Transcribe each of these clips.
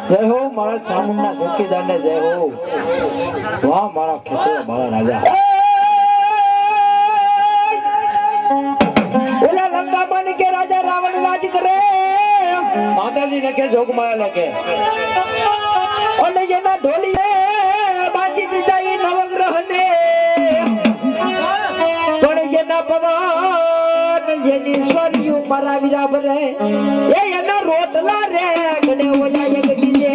જય હો મારા ચામુંડા ચોકીદાર ને જય હો. વાહ મારા ખેતર મારા રાજા. ઓલા લંકા બન કે રાજા રાવણ રાજ કરે, માતાજી ને કે જોગમાયા ને કે અને જેના ઢોલીએ બાજી દીધા ઈ નવગ્રહ ને, પણ જેના પવન જેની સ્વર્યું મારા વીરા ભરે એ એના રોટલા રે ગડે ઓલા એક બીજે.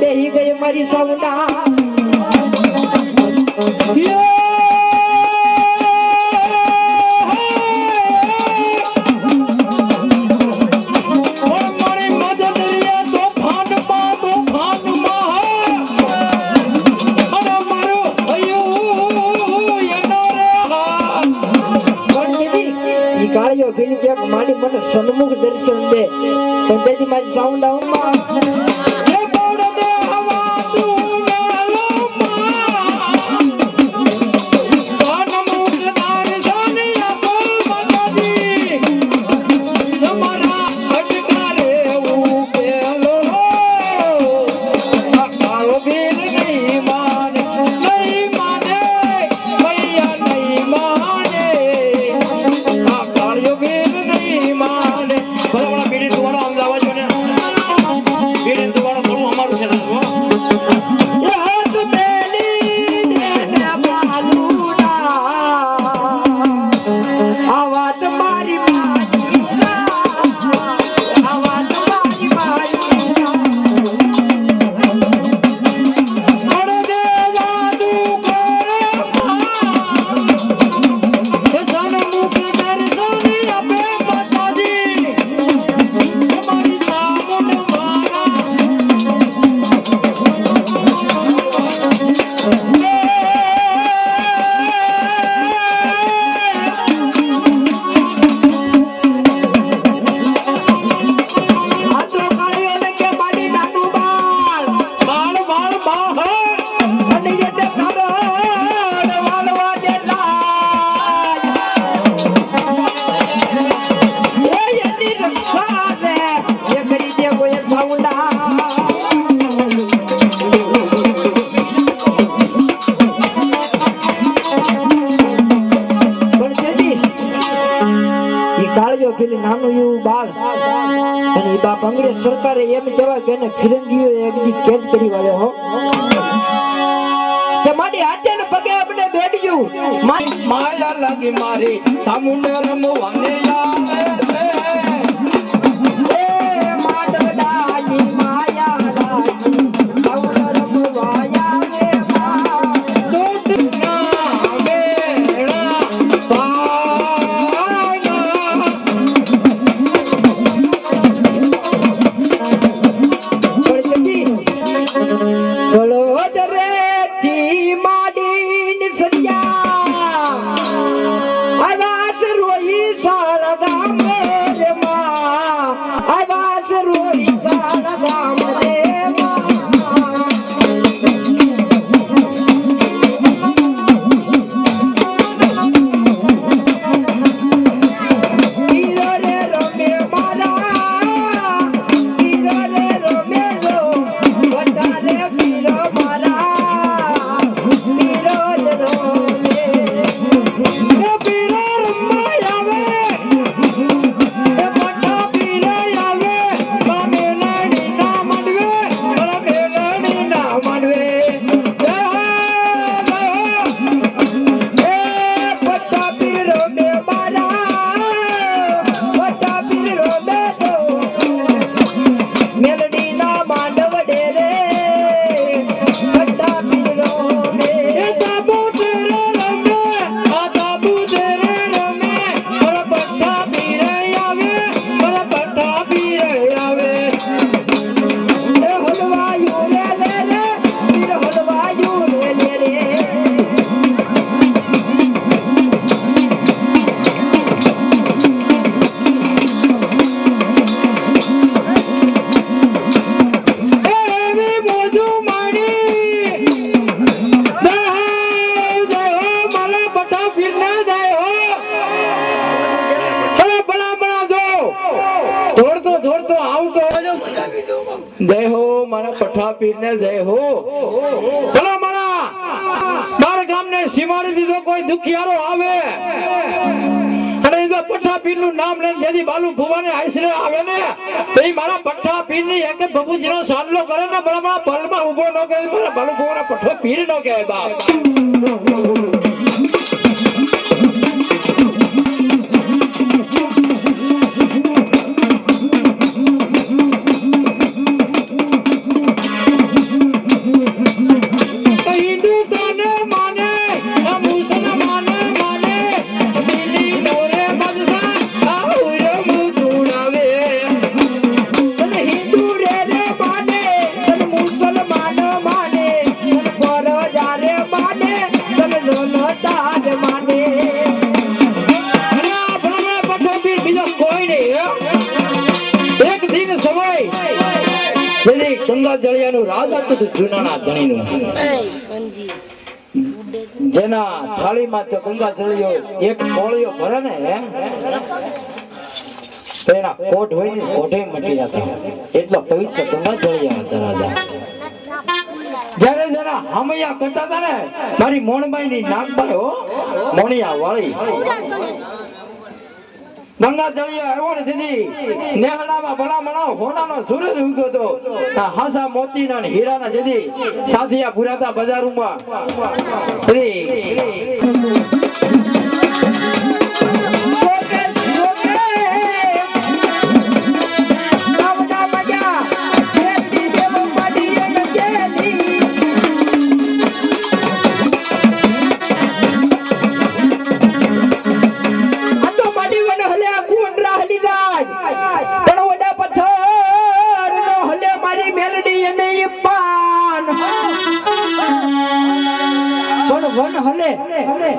બેહી ગઈ મારી સાઉન્ડા મારી મને સન્મુખ દર્શન દે તો તેથી મારી સાઉન્ડ નાનું એવું બાળ અને એ બાપ અંગ્રેજ સરકારે એમ કહેવાય કે એને ફિરંગીઓ એક દી કેદ કરી વાળ્યો હો કે મારી હાથે ને પગે આપણે બેઠ્યું માયા લાગી મારી સામુંડે રમવાને જય હો મારા પઠા પીર ને જય હો. ભલા મારા ગામને સીમાડી દીધો કોઈ દુખિયારો આવે અને એ પઠા પીર નું નામ લઈને જેથી બાલુ ભુવાને આશરે આવે ને તો એ મારા પઠા પીર ની એક જ બબુજી નો સાંડલો કરે ને મારા પલમાં ઉભો ન કરે મારા બાલુ ભુવાના પઠો પીર નો કહેવાય બાપ. ગંગા જળિયાનું રાજ હતું જૂનાના ધણીનું, જેના થાળીમાં તો ગંગા જળિયો એક કોળિયો ભરે ને એના કોટ હોય ને કોઠે મટી જતા એટલો પવિત્ર ગંગા જળિયા હતા રાજા. જયારે જરા હામૈયા કરતા હતા ને મારી મોણબાઈ ની નાગબાઈ હો મોણિયા વાળી ગંગા જળિયા આવ્યો ને દીદી નેહડામાં ભલામણો હોનાનો સૂરજ ઉગ્યો તો હાસા મોતીના ને હીરાના દીદી સાથિયા પુરાતા બજારોમાં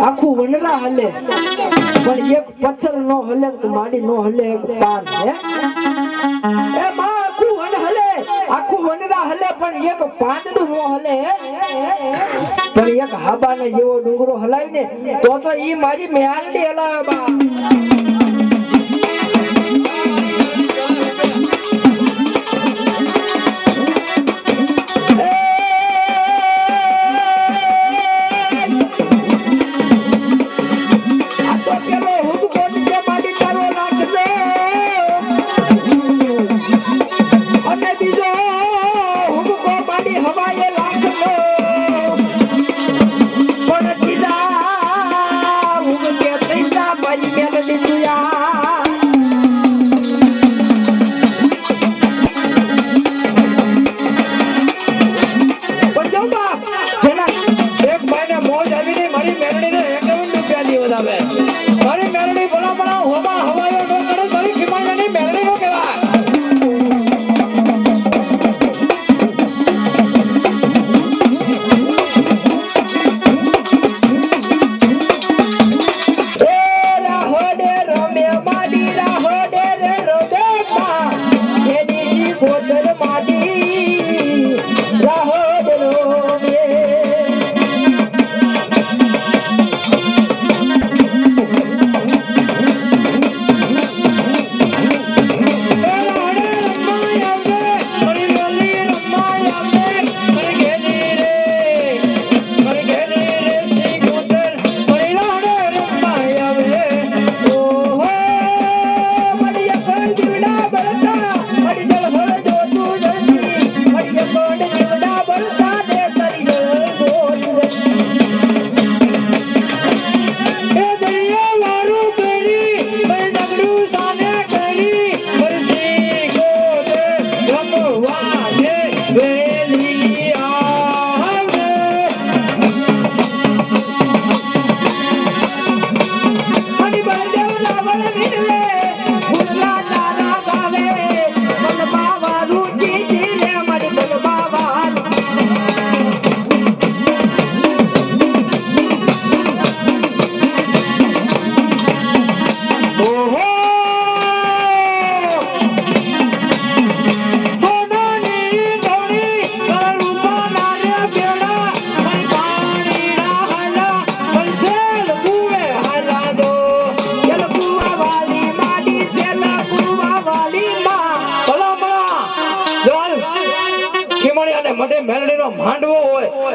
આખું વનરા હલે પણ એક પથ્થર નો હલે માડી નો હલે એક પાન હે એ માં આખું વન હલે આખું વનરા હલે પણ એક પાંદડું નો હલે પણ એક હાબાને જેવો ડુંગરો હલાવીને તો ઈ મારી મેરડી હલાવે બા.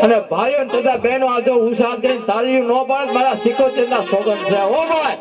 અને ભાઈઓ તથા બહેનો આ જો ઉત્સાહ કરીને તાળીઓ ન પાડે મારા સિકોતેર ના સોગંદ છે ઓ ભાઈ